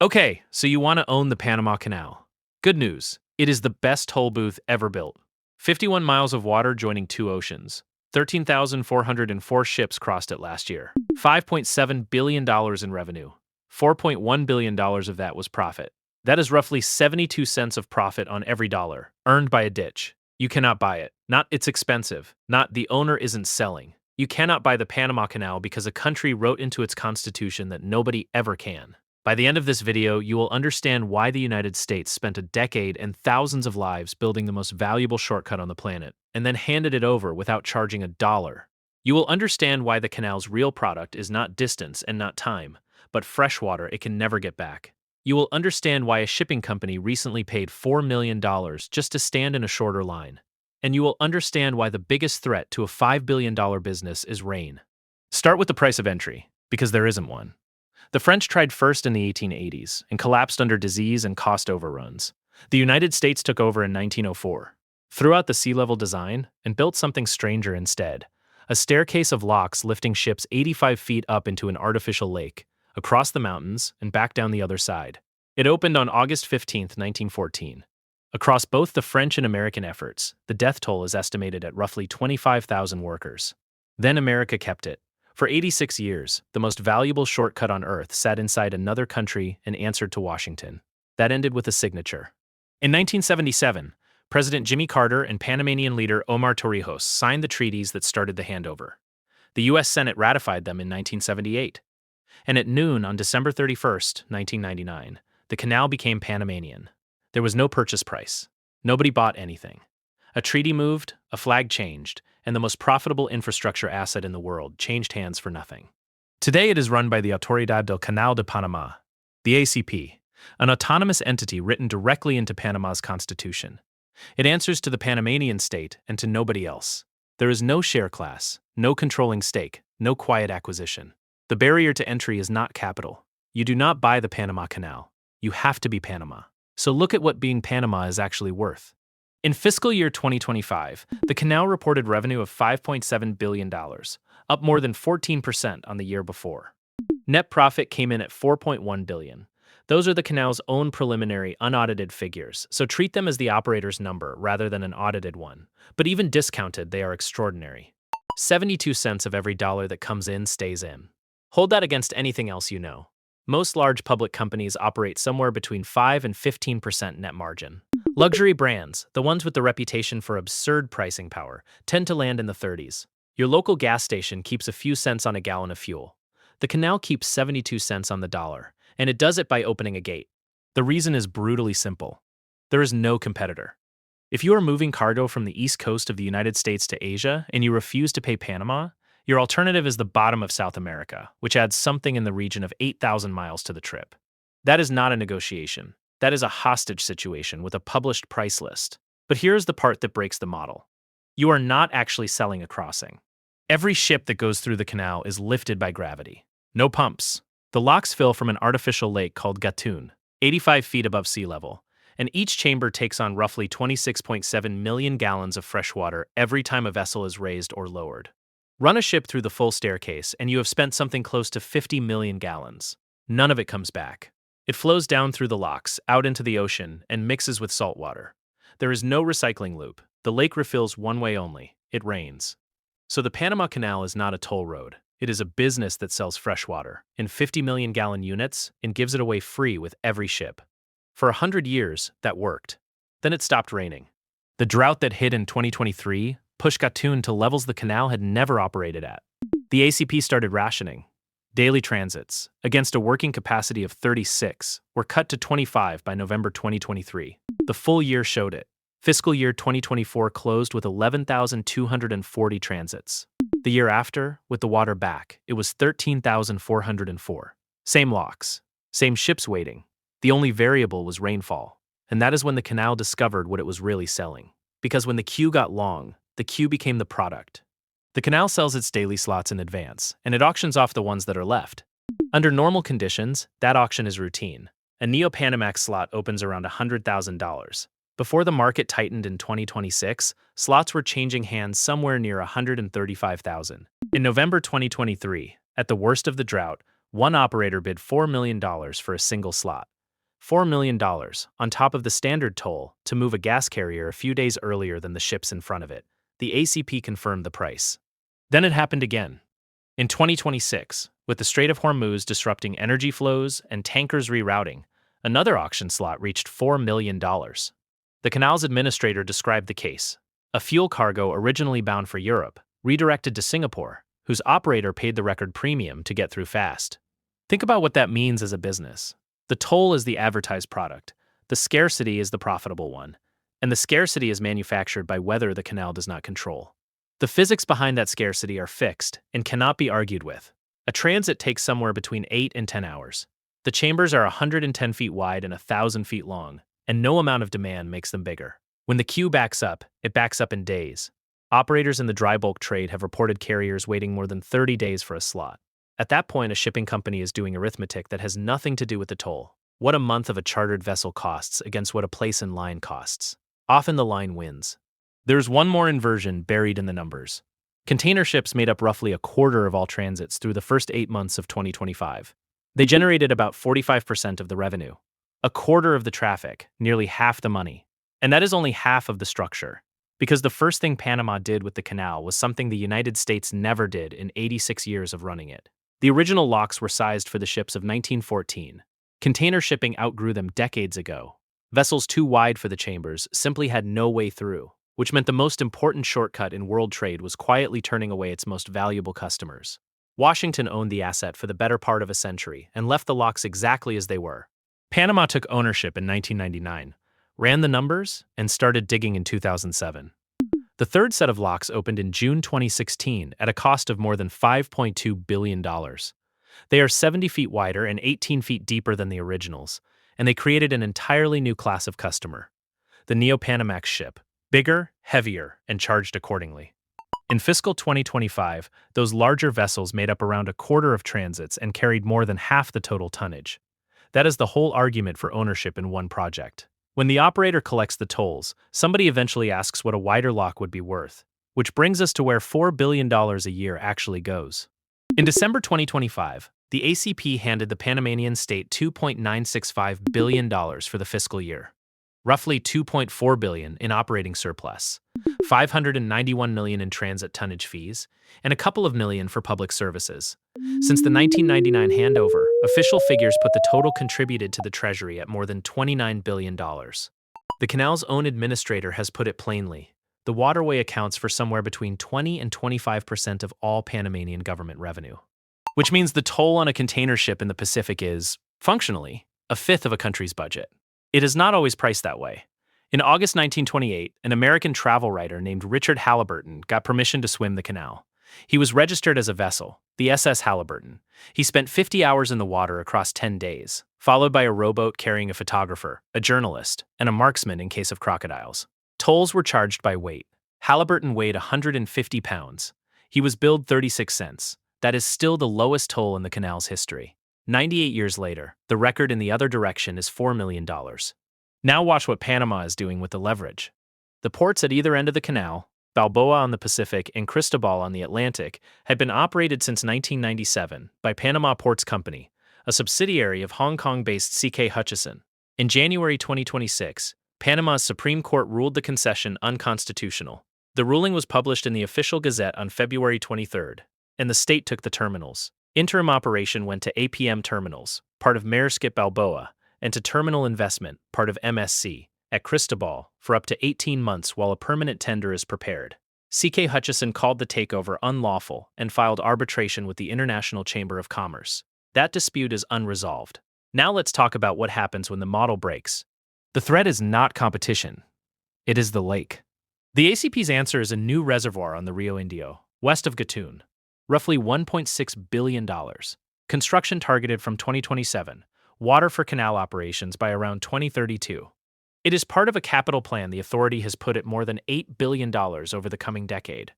Okay, so you want to own the Panama Canal. Good news, it is the best toll booth ever built. 51 miles of water joining two oceans. 13,404 ships crossed it last year. $5.7 billion in revenue. $4.1 billion of that was profit. That is roughly 72 cents of profit on every dollar, earned by a ditch. You cannot buy it. Not it's expensive. Not the owner isn't selling. You cannot buy the Panama Canal because a country wrote into its constitution that nobody ever can. By the end of this video, you will understand why the United States spent a decade and thousands of lives building the most valuable shortcut on the planet, and then handed it over without charging a dollar. You will understand why the canal's real product is not distance and not time, but fresh water it can never get back. You will understand why a shipping company recently paid $4 million just to stand in a shorter line. And you will understand why the biggest threat to a $5 billion business is rain. Start with the price of entry, because there isn't one. The French tried first in the 1880s and collapsed under disease and cost overruns. The United States took over in 1904, threw out the sea-level design, and built something stranger instead, a staircase of locks lifting ships 85 feet up into an artificial lake, across the mountains, and back down the other side. It opened on August 15, 1914. Across both the French and American efforts, the death toll is estimated at roughly 25,000 workers. Then America kept it. For 86 years, the most valuable shortcut on Earth sat inside another country and answered to Washington. That ended with a signature. In 1977, President Jimmy Carter and Panamanian leader Omar Torrijos signed the treaties that started the handover. The U.S. Senate ratified them in 1978. And at noon on December 31, 1999, the canal became Panamanian. There was no purchase price. Nobody bought anything. A treaty moved, a flag changed, and the most profitable infrastructure asset in the world changed hands for nothing. Today it is run by the Autoridad del Canal de Panama, the ACP, an autonomous entity written directly into Panama's constitution. It answers to the Panamanian state and to nobody else. There is no share class, no controlling stake, no quiet acquisition. The barrier to entry is not capital. You do not buy the Panama Canal. You have to be Panama. So look at what being Panama is actually worth. In fiscal year 2025, the canal reported revenue of $5.7 billion, up more than 14% on the year before. Net profit came in at $4.1 billion. Those are the canal's own preliminary, unaudited figures, so treat them as the operator's number rather than an audited one. But even discounted, they are extraordinary. 72 cents of every dollar that comes in stays in. Hold that against anything else you know. Most large public companies operate somewhere between 5 and 15% net margin. Luxury brands, the ones with the reputation for absurd pricing power, tend to land in the 30s. Your local gas station keeps a few cents on a gallon of fuel. The canal keeps 72 cents on the dollar, and it does it by opening a gate. The reason is brutally simple. There is no competitor. If you are moving cargo from the east coast of the United States to Asia and you refuse to pay Panama, your alternative is the bottom of South America, which adds something in the region of 8,000 miles to the trip. That is not a negotiation. That is a hostage situation with a published price list. But here's the part that breaks the model. You are not actually selling a crossing. Every ship that goes through the canal is lifted by gravity. No pumps. The locks fill from an artificial lake called Gatun, 85 feet above sea level, and each chamber takes on roughly 26.7 million gallons of fresh water every time a vessel is raised or lowered. Run a ship through the full staircase and you have spent something close to 50 million gallons. None of it comes back. It flows down through the locks, out into the ocean, and mixes with salt water. There is no recycling loop. The lake refills one way only. It rains. So the Panama Canal is not a toll road. It is a business that sells fresh water in 50 million gallon units and gives it away free with every ship. For 100 years, that worked. Then it stopped raining. The drought that hit in 2023 pushed Gatun to levels the canal had never operated at. The ACP started rationing. Daily transits, against a working capacity of 36, were cut to 25 by November 2023. The full year showed it. Fiscal year 2024 closed with 11,240 transits. The year after, with the water back, it was 13,404. Same locks, same ships waiting. The only variable was rainfall. And that is when the canal discovered what it was really selling. Because when the queue got long, the queue became the product. The canal sells its daily slots in advance, and it auctions off the ones that are left. Under normal conditions, that auction is routine. A Neo-Panamax slot opens around $100,000. Before the market tightened in 2026, slots were changing hands somewhere near $135,000. In November 2023, at the worst of the drought, One operator bid $4 million for a single slot. $4 million, on top of the standard toll, to move a gas carrier a few days earlier than the ships in front of it. The ACP confirmed the price. Then it happened again. In 2026, with the Strait of Hormuz disrupting energy flows and tankers rerouting, another auction slot reached $4 million. The canal's administrator described the case: a fuel cargo originally bound for Europe, redirected to Singapore, whose operator paid the record premium to get through fast. Think about what that means as a business. The toll is the advertised product, the scarcity is the profitable one, and the scarcity is manufactured by weather the canal does not control. The physics behind that scarcity are fixed and cannot be argued with. A transit takes somewhere between 8 and 10 hours. The chambers are 110 feet wide and 1,000 feet long, and no amount of demand makes them bigger. When the queue backs up, it backs up in days. Operators in the dry bulk trade have reported carriers waiting more than 30 days for a slot. At that point, a shipping company is doing arithmetic that has nothing to do with the toll. What a month of a chartered vessel costs against what a place in line costs. Often the line wins. There's one more inversion buried in the numbers. Container ships made up roughly a quarter of all transits through the first 8 months of 2025. They generated about 45% of the revenue, a quarter of the traffic, nearly half the money. And that is only half of the structure, because the first thing Panama did with the canal was something the United States never did in 86 years of running it. The original locks were sized for the ships of 1914. Container shipping outgrew them decades ago. Vessels too wide for the chambers simply had no way through, which meant the most important shortcut in world trade was quietly turning away its most valuable customers. Washington owned the asset for the better part of a century and left the locks exactly as they were. Panama took ownership in 1999, ran the numbers, and started digging in 2007. The third set of locks opened in June 2016 at a cost of more than $5.2 billion. They are 70 feet wider and 18 feet deeper than the originals, and they created an entirely new class of customer: the Neo-Panamax ship, bigger, heavier, and charged accordingly. In fiscal 2025, those larger vessels made up around a quarter of transits and carried more than half the total tonnage. That is the whole argument for ownership in one project. When the operator collects the tolls, somebody eventually asks what a wider lock would be worth, which brings us to where $4 billion a year actually goes. In December 2025, the ACP handed the Panamanian state $2.965 billion for the fiscal year, roughly $2.4 billion in operating surplus, $591 million in transit tonnage fees, and a couple of million for public services. Since the 1999 handover, official figures put the total contributed to the treasury at more than $29 billion. The canal's own administrator has put it plainly: the waterway accounts for somewhere between 20 and 25% of all Panamanian government revenue. Which means the toll on a container ship in the Pacific is, functionally, a fifth of a country's budget. It is not always priced that way. In August 1928, an American travel writer named Richard Halliburton got permission to swim the canal. He was registered as a vessel, the SS Halliburton. He spent 50 hours in the water across 10 days, followed by a rowboat carrying a photographer, a journalist, and a marksman in case of crocodiles. Tolls were charged by weight. Halliburton weighed 150 pounds. He was billed 36 cents. That is still the lowest toll in the canal's history. 98 years later, the record in the other direction is $4 million. Now watch what Panama is doing with the leverage. The ports at either end of the canal, Balboa on the Pacific and Cristobal on the Atlantic, had been operated since 1997 by Panama Ports Company, a subsidiary of Hong Kong-based C.K. Hutchison. In January 2026, Panama's Supreme Court ruled the concession unconstitutional. The ruling was published in the Official Gazette on February 23, and the state took the terminals. Interim operation went to APM Terminals, part of Maersk Balboa, and to Terminal Investment, part of MSC, at Cristobal, for up to 18 months while a permanent tender is prepared. C.K. Hutchison called the takeover unlawful and filed arbitration with the International Chamber of Commerce. That dispute is unresolved. Now let's talk about what happens when the model breaks. The threat is not competition. It is the lake. The ACP's answer is a new reservoir on the Rio Indio, west of Gatun. Roughly $1.6 billion. Construction targeted from 2027. Water for canal operations by around 2032. It is part of a capital plan the authority has put at more than $8 billion over the coming decade.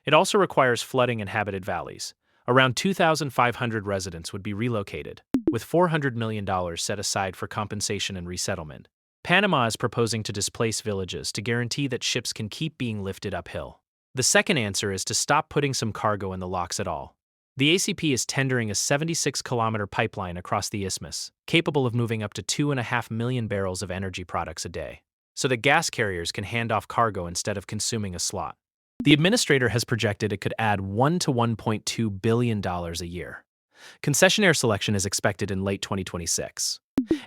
It also requires flooding inhabited valleys. Around 2,500 residents would be relocated, with $400 million set aside for compensation and resettlement. Panama is proposing to displace villages to guarantee that ships can keep being lifted uphill. The second answer is to stop putting some cargo in the locks at all. The ACP is tendering a 76-kilometer pipeline across the isthmus, capable of moving up to 2.5 million barrels of energy products a day, so that gas carriers can hand off cargo instead of consuming a slot. The administrator has projected it could add $1 to $1.2 billion a year. Concessionaire selection is expected in late 2026,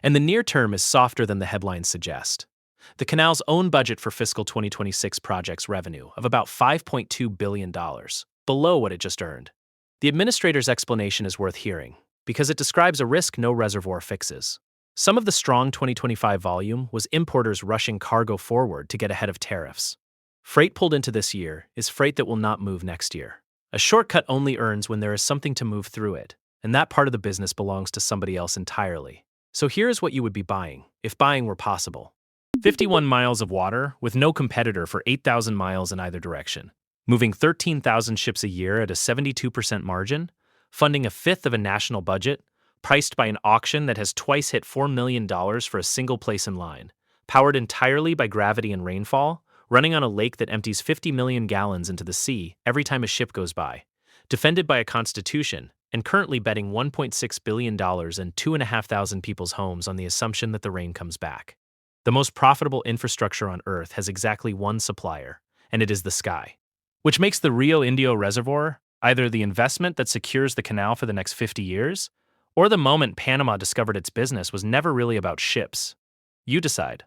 and the near term is softer than the headlines suggest. The canal's own budget for fiscal 2026 projects revenue of about $5.2 billion, below what it just earned. The administrator's explanation is worth hearing, because it describes a risk no reservoir fixes. Some of the strong 2025 volume was importers rushing cargo forward to get ahead of tariffs. Freight pulled into this year is freight that will not move next year. A shortcut only earns when there is something to move through it, and that part of the business belongs to somebody else entirely. So here's what you would be buying, if buying were possible. 51 miles of water with no competitor for 8,000 miles in either direction. Moving 13,000 ships a year at a 72% margin, funding a fifth of a national budget, priced by an auction that has twice hit $4 million for a single place in line, powered entirely by gravity and rainfall, running on a lake that empties 50 million gallons into the sea every time a ship goes by, defended by a constitution, and currently betting $1.6 billion and 2,500 people's homes on the assumption that the rain comes back. The most profitable infrastructure on Earth has exactly one supplier, and it is the sky. Which makes the Rio Indio Reservoir either the investment that secures the canal for the next 50 years, or the moment Panama discovered its business was never really about ships. You decide.